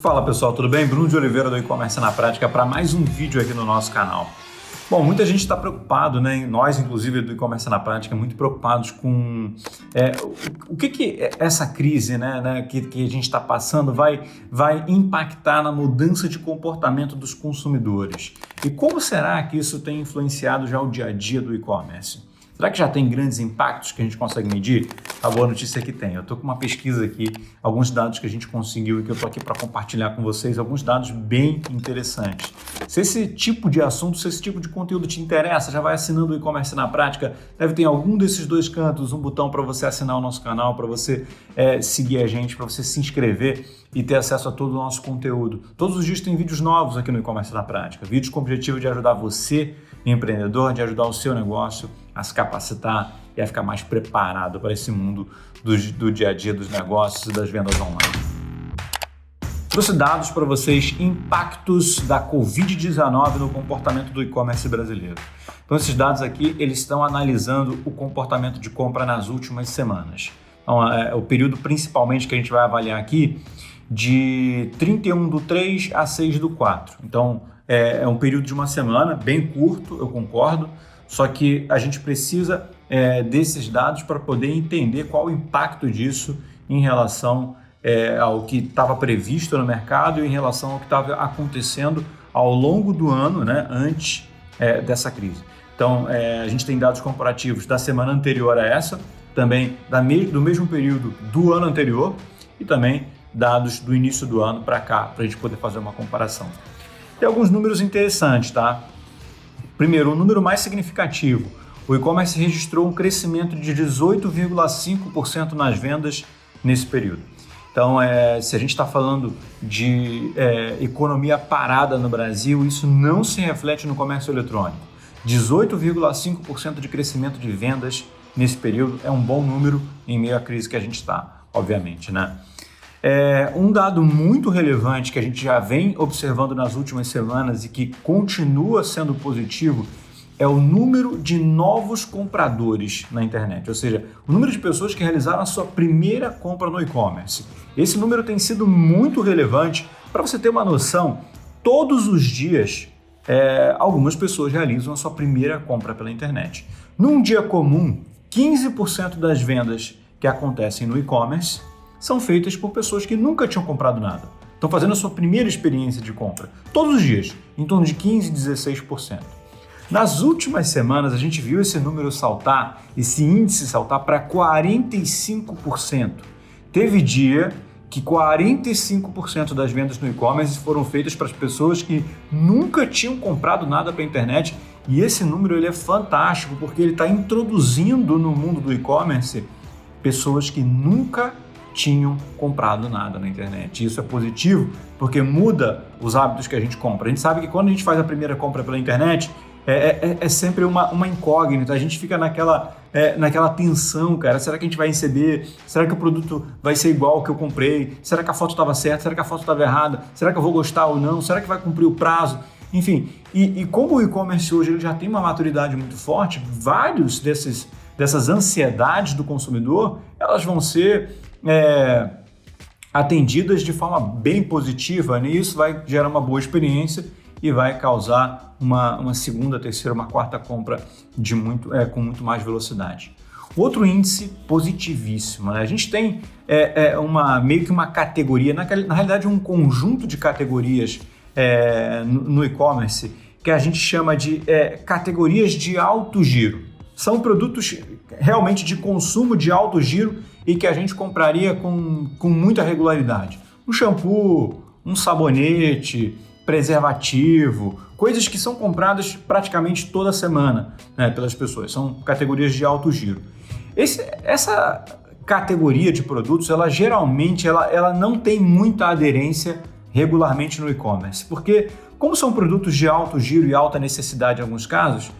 Fala pessoal, tudo bem? Bruno de Oliveira do E-Commerce na Prática para mais um vídeo aqui no nosso canal. Bom, muita gente está preocupado, né? Nós, inclusive, do E-Commerce na Prática, muito preocupados com o que essa crise, né, que a gente está passando vai impactar na mudança de comportamento dos consumidores. E como será que isso tem influenciado já o dia a dia do e-commerce? Será que já tem grandes impactos que a gente consegue medir? A boa notícia é que tem. Eu estou com uma pesquisa aqui, alguns dados que a gente conseguiu e que eu estou aqui para compartilhar com vocês, alguns dados bem interessantes. Se esse tipo de assunto, se esse tipo de conteúdo te interessa, já vai assinando o E-Commerce na Prática, deve ter em algum desses dois cantos um botão para você assinar o nosso canal, para você seguir a gente, para você se inscrever e ter acesso a todo o nosso conteúdo. Todos os dias tem vídeos novos aqui no E-Commerce na Prática, vídeos com o objetivo de ajudar você, empreendedor, de ajudar o seu negócio a se capacitar e a ficar mais preparado para esse mundo do dia a dia dos negócios e das vendas online. Trouxe dados para vocês, impactos da Covid-19 no comportamento do e-commerce brasileiro. Então esses dados aqui, eles estão analisando o comportamento de compra nas últimas semanas. Então, o período principalmente que a gente vai avaliar aqui, de 31/3 a 6/4. Então, é um período de uma semana, bem curto, eu concordo, só que a gente precisa desses dados para poder entender qual o impacto disso em relação ao que estava previsto no mercado e em relação ao que estava acontecendo ao longo do ano, né, antes dessa crise. Então, a gente tem dados comparativos da semana anterior a essa, também do mesmo período do ano anterior e também dados do início do ano para cá, para a gente poder fazer uma comparação. Tem alguns números interessantes, tá? Primeiro, o número mais significativo, o e-commerce registrou um crescimento de 18,5% nas vendas nesse período. Então, se a gente está falando de economia parada no Brasil, isso não se reflete no comércio eletrônico. 18,5% de crescimento de vendas nesse período é um bom número em meio à crise que a gente está, obviamente, né? Um dado muito relevante que a gente já vem observando nas últimas semanas e que continua sendo positivo é o número de novos compradores na internet, ou seja, o número de pessoas que realizaram a sua primeira compra no e-commerce. Esse número tem sido muito relevante. Para você ter uma noção, todos os dias algumas pessoas realizam a sua primeira compra pela internet. Num dia comum, 15% das vendas que acontecem no e-commerce são feitas por pessoas que nunca tinham comprado nada. Estão fazendo a sua primeira experiência de compra. Todos os dias, em torno de 15%, 16%. Nas últimas semanas, a gente viu esse número saltar, esse índice saltar para 45%. Teve dia que 45% das vendas no e-commerce foram feitas para as pessoas que nunca tinham comprado nada pela internet. E esse número ele é fantástico, porque ele está introduzindo no mundo do e-commerce pessoas que nunca tinham comprado nada na internet. Isso é positivo porque muda os hábitos que a gente compra. A gente sabe que quando a gente faz a primeira compra pela internet, é sempre uma incógnita. A gente fica naquela tensão, cara. Será que a gente vai receber? Será que o produto vai ser igual ao que eu comprei? Será que a foto estava certa? Será que a foto estava errada? Será que eu vou gostar ou não? Será que vai cumprir o prazo? Enfim, e como o e-commerce hoje ele já tem uma maturidade muito forte, vários dessas ansiedades do consumidor, elas vão ser atendidas de forma bem positiva, né? Isso vai gerar uma boa experiência e vai causar uma segunda, terceira, uma quarta compra com muito mais velocidade. Outro índice positivíssimo, né? A gente tem meio que uma categoria, na realidade um conjunto de categorias no e-commerce que a gente chama de categorias de alto giro. São produtos realmente de consumo de alto giro e que a gente compraria com muita regularidade. Um shampoo, um sabonete, preservativo, coisas que são compradas praticamente toda semana, né, pelas pessoas. São categorias de alto giro. Essa categoria de produtos, ela geralmente ela não tem muita aderência regularmente no e-commerce, porque como são produtos de alto giro e alta necessidade em alguns casos,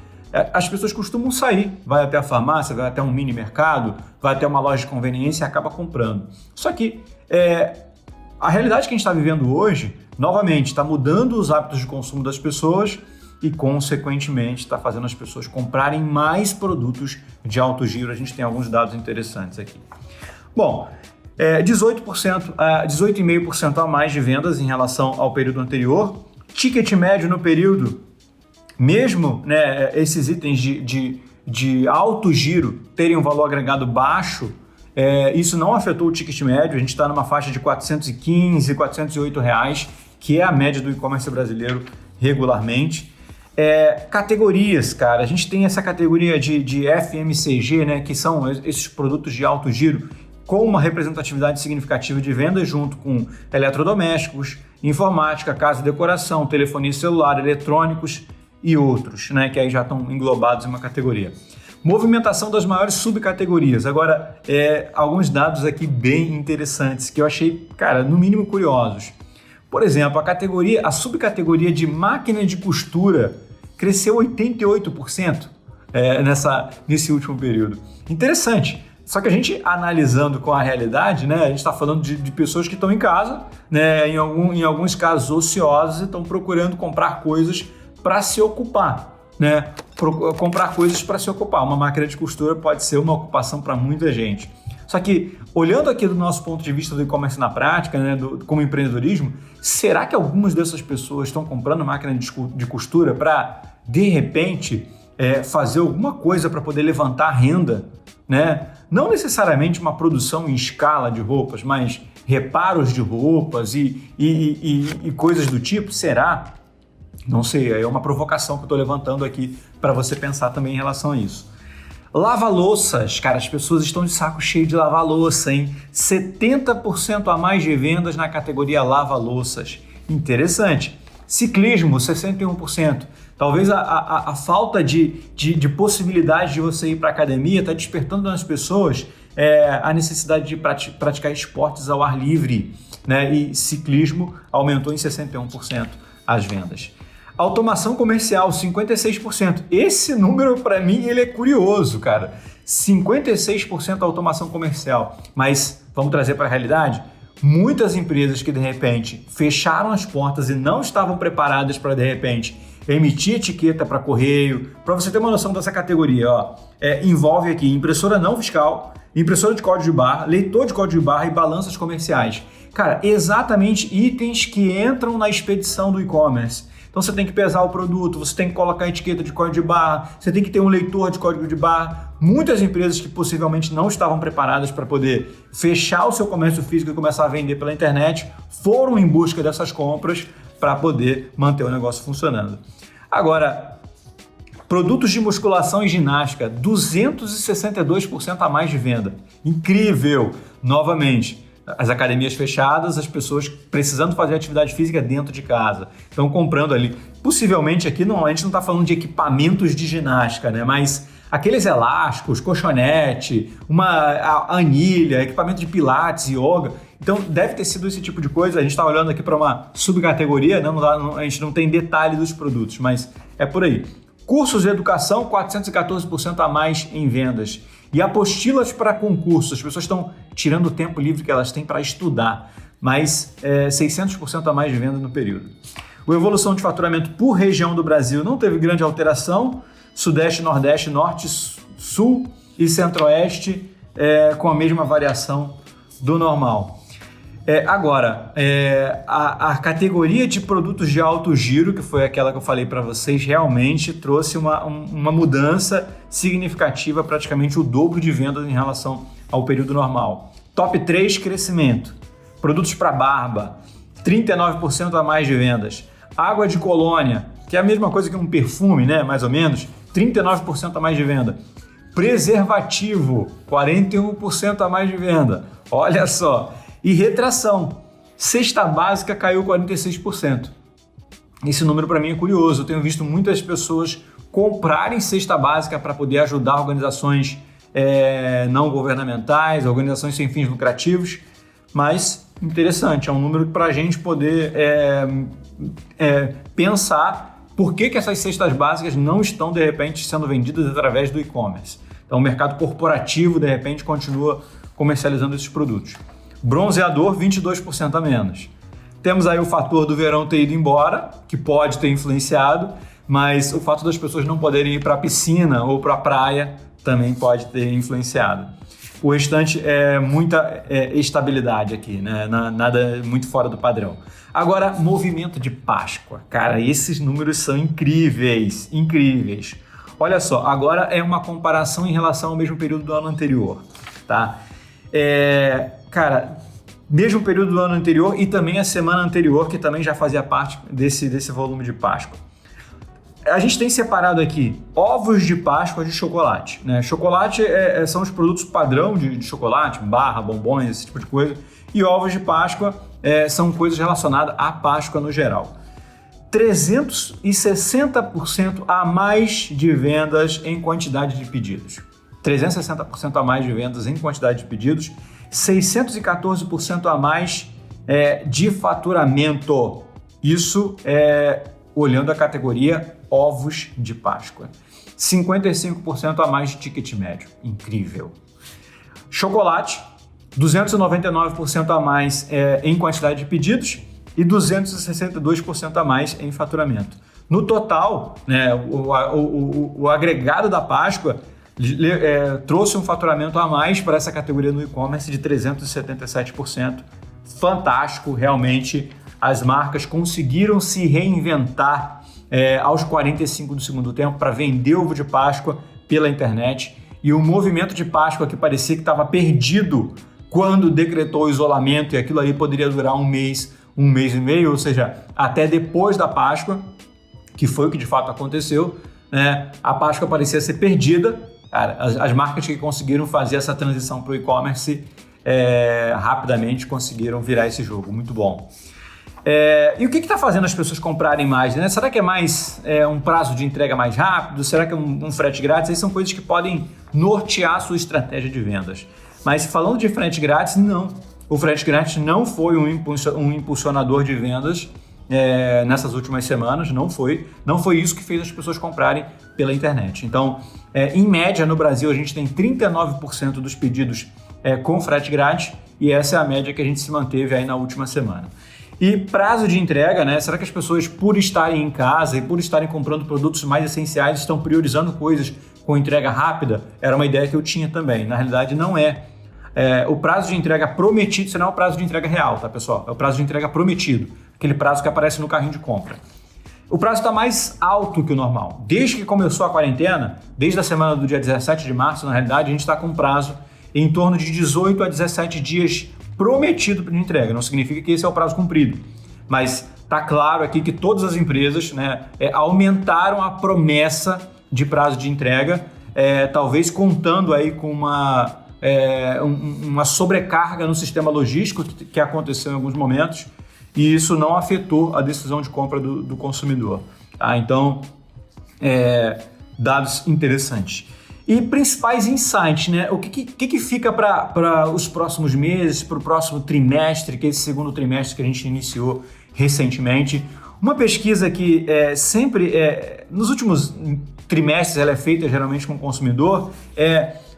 as pessoas costumam sair, vai até a farmácia, vai até um mini mercado, vai até uma loja de conveniência e acaba comprando. Só que a realidade que a gente está vivendo hoje, novamente, está mudando os hábitos de consumo das pessoas e, consequentemente, está fazendo as pessoas comprarem mais produtos de alto giro. A gente tem alguns dados interessantes aqui. Bom, 18,5% a mais de vendas em relação ao período anterior. Ticket médio no período, mesmo, né, esses itens de alto giro terem um valor agregado baixo, isso não afetou o ticket médio. A gente está numa faixa de R$ 415, R$ 408, que é a média do e-commerce brasileiro regularmente. Categorias, cara, a gente tem essa categoria de FMCG, né, que são esses produtos de alto giro, com uma representatividade significativa de vendas, junto com eletrodomésticos, informática, casa e decoração, telefonia celular, eletrônicos e outros, né, que aí já estão englobados em uma categoria. Movimentação das maiores subcategorias. Agora, alguns dados aqui bem interessantes que eu achei, cara, no mínimo curiosos. Por exemplo, a subcategoria de máquina de costura cresceu 88% nesse último período. Interessante. Só que a gente, analisando com a realidade, né, a gente está falando de pessoas que estão em casa, né, em alguns casos ociosos, e estão procurando comprar coisas para se ocupar. Né? Comprar coisas para se ocupar. Uma máquina de costura pode ser uma ocupação para muita gente. Só que, olhando aqui do nosso ponto de vista do e-commerce na prática, né, como empreendedorismo, será que algumas dessas pessoas estão comprando máquina de costura para, de repente, fazer alguma coisa para poder levantar renda? Né? Não necessariamente uma produção em escala de roupas, mas reparos de roupas e coisas do tipo? Será? Não sei, é uma provocação que eu estou levantando aqui para você pensar também em relação a isso. Lava-louças, cara, as pessoas estão de saco cheio de lavar louça, hein? 70% a mais de vendas na categoria lava-louças. Interessante. Ciclismo, 61%. Talvez a falta de possibilidade de você ir para a academia está despertando nas pessoas a necessidade de praticar esportes ao ar livre, né? E ciclismo aumentou em 61% as vendas. Automação comercial, 56%. Esse número, para mim, ele é curioso, cara. 56% automação comercial. Mas vamos trazer para a realidade? Muitas empresas que, de repente, fecharam as portas e não estavam preparadas para, de repente, emitir etiqueta para correio. Para você ter uma noção dessa categoria, envolve aqui impressora não fiscal, impressora de código de barra, leitor de código de barra e balanças comerciais. Cara, exatamente itens que entram na expedição do e-commerce. Então você tem que pesar o produto, você tem que colocar a etiqueta de código de barra, você tem que ter um leitor de código de barra. Muitas empresas que possivelmente não estavam preparadas para poder fechar o seu comércio físico e começar a vender pela internet foram em busca dessas compras para poder manter o negócio funcionando. Agora, produtos de musculação e ginástica, 262% a mais de venda. Incrível! Novamente, as academias fechadas, as pessoas precisando fazer atividade física dentro de casa. Estão comprando ali. Possivelmente aqui a gente não está falando de equipamentos de ginástica, né? Mas aqueles elásticos, colchonete, uma anilha, equipamento de pilates, yoga. Então deve ter sido esse tipo de coisa. A gente está olhando aqui para uma subcategoria, né? A gente não tem detalhe dos produtos, mas é por aí. Cursos de educação, 414% a mais em vendas. E apostilas para concursos, as pessoas estão tirando o tempo livre que elas têm para estudar, mas 600% a mais de venda no período. A evolução de faturamento por região do Brasil não teve grande alteração, Sudeste, Nordeste, Norte, Sul e Centro-Oeste com a mesma variação do normal. Agora, a categoria de produtos de alto giro, que foi aquela que eu falei para vocês, realmente trouxe uma mudança significativa, praticamente o dobro de vendas em relação ao período normal. Top 3, crescimento. Produtos para barba, 39% a mais de vendas. Água de colônia, que é a mesma coisa que um perfume, né, mais ou menos, 39% a mais de venda. Preservativo, 41% a mais de venda. Olha só. E retração, cesta básica caiu 46%. Esse número para mim é curioso, eu tenho visto muitas pessoas comprarem cesta básica para poder ajudar organizações não governamentais, organizações sem fins lucrativos, mas interessante, é um número para a gente poder pensar por que essas cestas básicas não estão de repente sendo vendidas através do e-commerce. Então o mercado corporativo de repente continua comercializando esses produtos. Bronzeador, 22% a menos. Temos aí o fator do verão ter ido embora, que pode ter influenciado, mas o fato das pessoas não poderem ir para a piscina ou para a praia também pode ter influenciado. O restante é muita estabilidade aqui, né? Nada muito fora do padrão. Agora, movimento de Páscoa. Cara, esses números são incríveis, incríveis. Olha só, agora é uma comparação em relação ao mesmo período do ano anterior, tá? Cara, mesmo período do ano anterior e também a semana anterior, que também já fazia parte desse volume de Páscoa. A gente tem separado aqui ovos de Páscoa de chocolate, né? Chocolate são os produtos padrão de chocolate, barra, bombons, esse tipo de coisa. E ovos de Páscoa são coisas relacionadas à Páscoa no geral. 360% a mais de vendas em quantidade de pedidos. 360% a mais de vendas em quantidade de pedidos. 614% a mais de faturamento. Isso olhando a categoria ovos de Páscoa. 55% a mais de ticket médio. Incrível. Chocolate, 299% a mais em quantidade de pedidos e 262% a mais em faturamento. No total, né, o agregado da Páscoa trouxe um faturamento a mais para essa categoria no e-commerce de 377%. Fantástico, realmente. As marcas conseguiram se reinventar aos 45 do segundo tempo para vender ovo de Páscoa pela internet. E o movimento de Páscoa que parecia que estava perdido quando decretou o isolamento, e aquilo ali poderia durar um mês e meio, ou seja, até depois da Páscoa, que foi o que de fato aconteceu, né? A Páscoa parecia ser perdida. Cara, as marcas que conseguiram fazer essa transição para o e-commerce rapidamente conseguiram virar esse jogo. Muito bom. E o que está fazendo as pessoas comprarem mais, né? Será que é mais um prazo de entrega mais rápido? Será que é um frete grátis? Essas são coisas que podem nortear a sua estratégia de vendas. Mas falando de frete grátis, não. O frete grátis não foi um impulsionador de vendas nessas últimas semanas, não foi isso que fez as pessoas comprarem pela internet. Então, em média, no Brasil, a gente tem 39% dos pedidos com frete grátis, e essa é a média que a gente se manteve aí na última semana. E prazo de entrega, né? Será que as pessoas, por estarem em casa e por estarem comprando produtos mais essenciais, estão priorizando coisas com entrega rápida? Era uma ideia que eu tinha também. Na realidade, não é. O prazo de entrega prometido, isso não é o prazo de entrega real, tá, pessoal? É o prazo de entrega prometido, aquele prazo que aparece no carrinho de compra. O prazo está mais alto que o normal. Desde que começou a quarentena, desde a semana do dia 17 de março, na realidade, a gente está com um prazo em torno de 18 a 17 dias prometido para entrega. Não significa que esse é o prazo cumprido, mas está claro aqui que todas as empresas, né, aumentaram a promessa de prazo de entrega, talvez contando aí com uma sobrecarga no sistema logístico que aconteceu em alguns momentos, e isso não afetou a decisão de compra do consumidor. Tá? Então, dados interessantes. E principais insights, né? O que fica para os próximos meses, para o próximo trimestre, que é esse segundo trimestre que a gente iniciou recentemente. Uma pesquisa que sempre, nos últimos trimestres, ela é feita geralmente com o consumidor,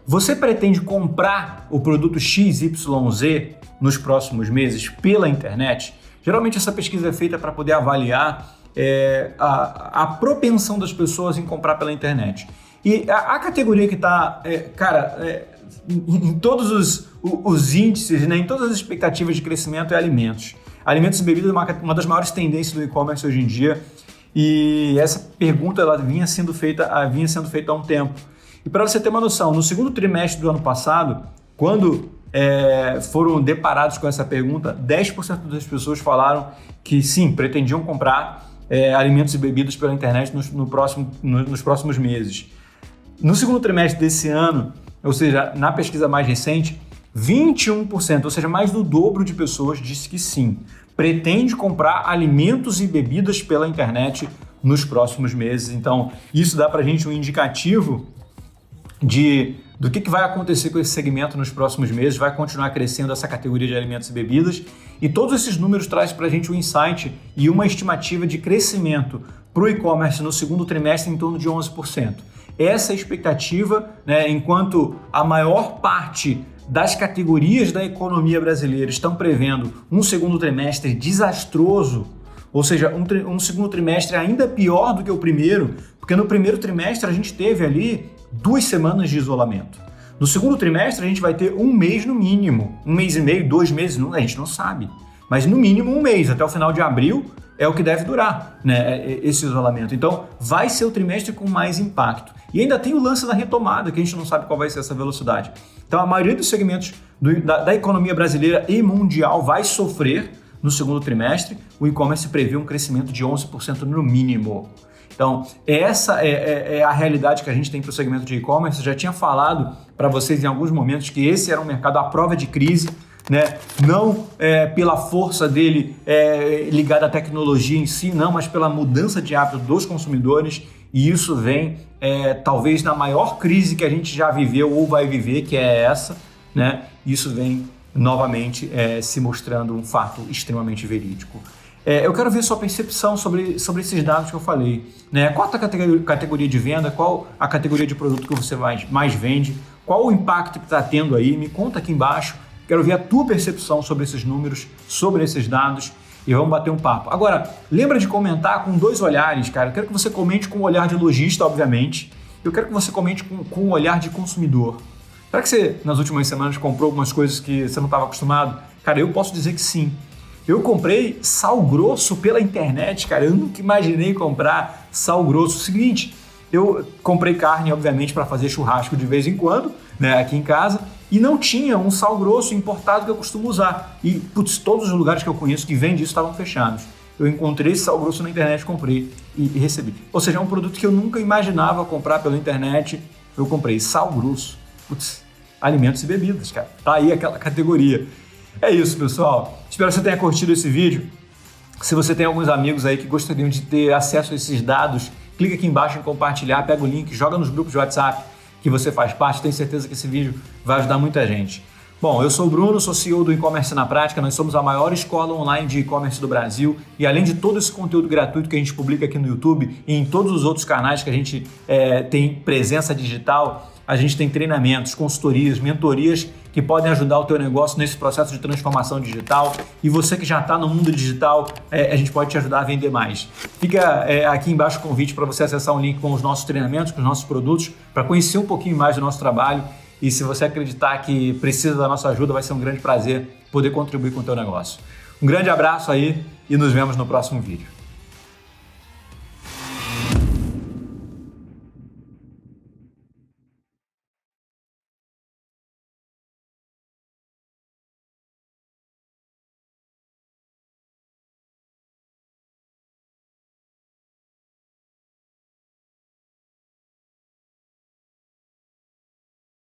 você pretende comprar o produto XYZ nos próximos meses pela internet? Geralmente essa pesquisa é feita para poder avaliar a propensão das pessoas em comprar pela internet. E a categoria que está, em todos os índices, né, em todas as expectativas de crescimento é alimentos. Alimentos e bebidas é uma das maiores tendências do e-commerce hoje em dia, e essa pergunta ela vinha sendo feita há um tempo. E para você ter uma noção, no segundo trimestre do ano passado, quando foram deparados com essa pergunta, 10% das pessoas falaram que sim, pretendiam comprar alimentos e bebidas pela internet nos próximos meses. No segundo trimestre desse ano, ou seja, na pesquisa mais recente, 21%, ou seja, mais do dobro de pessoas disse que sim, pretende comprar alimentos e bebidas pela internet nos próximos meses. Então, isso dá para a gente um indicativo do que vai acontecer com esse segmento nos próximos meses. Vai continuar crescendo essa categoria de alimentos e bebidas, e todos esses números trazem para a gente um insight e uma estimativa de crescimento para o e-commerce no segundo trimestre em torno de 11%. Essa é a expectativa, né, enquanto a maior parte das categorias da economia brasileira estão prevendo um segundo trimestre desastroso, ou seja, um segundo trimestre ainda pior do que o primeiro, porque no primeiro trimestre a gente teve ali 2 semanas de isolamento. No segundo trimestre a gente vai ter um mês no mínimo, 1 mês e meio, 2 meses, a gente não sabe, mas no mínimo 1 mês, até o final de abril é o que deve durar, né, esse isolamento. Então vai ser o trimestre com mais impacto. E ainda tem o lance da retomada, que a gente não sabe qual vai ser essa velocidade. Então a maioria dos segmentos da economia brasileira e mundial vai sofrer no segundo trimestre. O e-commerce prevê um crescimento de 11% no mínimo. Então, essa é a realidade que a gente tem para o segmento de e-commerce. Eu já tinha falado para vocês em alguns momentos que esse era um mercado à prova de crise, né? Não pela força dele ligada à tecnologia em si, não, mas pela mudança de hábito dos consumidores. E isso vem talvez na maior crise que a gente já viveu ou vai viver, que é essa, né? Isso vem novamente se mostrando um fato extremamente verídico. Eu quero ver sua percepção sobre esses dados que eu falei, né? Qual a categoria de venda, qual a categoria de produto que você mais vende, qual o impacto que está tendo aí, me conta aqui embaixo. Quero ver a tua percepção sobre esses números, sobre esses dados e vamos bater um papo. Agora, lembra de comentar com 2 olhares, cara. Eu quero que você comente com o olhar de lojista, obviamente. Eu quero que você comente com o olhar de consumidor. Será que você, nas últimas semanas, comprou algumas coisas que você não estava acostumado? Cara, eu posso dizer que sim. Eu comprei sal grosso pela internet, cara. Eu nunca imaginei comprar sal grosso. O seguinte, eu comprei carne, obviamente, para fazer churrasco de vez em quando, né, aqui em casa, e não tinha um sal grosso importado que eu costumo usar. E, putz, todos os lugares que eu conheço que vendem isso estavam fechados. Eu encontrei esse sal grosso na internet, comprei e recebi. Ou seja, é um produto que eu nunca imaginava comprar pela internet. Eu comprei sal grosso. Putz, alimentos e bebidas, cara. Tá aí aquela categoria. É isso, pessoal. Espero que você tenha curtido esse vídeo. Se você tem alguns amigos aí que gostariam de ter acesso a esses dados, clica aqui embaixo em compartilhar, pega o link, joga nos grupos de WhatsApp que você faz parte. Tenho certeza que esse vídeo vai ajudar muita gente. Bom, eu sou o Bruno, sou CEO do E-Commerce na Prática. Nós somos a maior escola online de e-commerce do Brasil e além de todo esse conteúdo gratuito que a gente publica aqui no YouTube e em todos os outros canais que a gente tem presença digital, a gente tem treinamentos, consultorias, mentorias que podem ajudar o teu negócio nesse processo de transformação digital. E você que já está no mundo digital, a gente pode te ajudar a vender mais. Fica aqui embaixo o convite para você acessar um link com os nossos treinamentos, com os nossos produtos, para conhecer um pouquinho mais do nosso trabalho. E se você acreditar que precisa da nossa ajuda, vai ser um grande prazer poder contribuir com o teu negócio. Um grande abraço aí e nos vemos no próximo vídeo.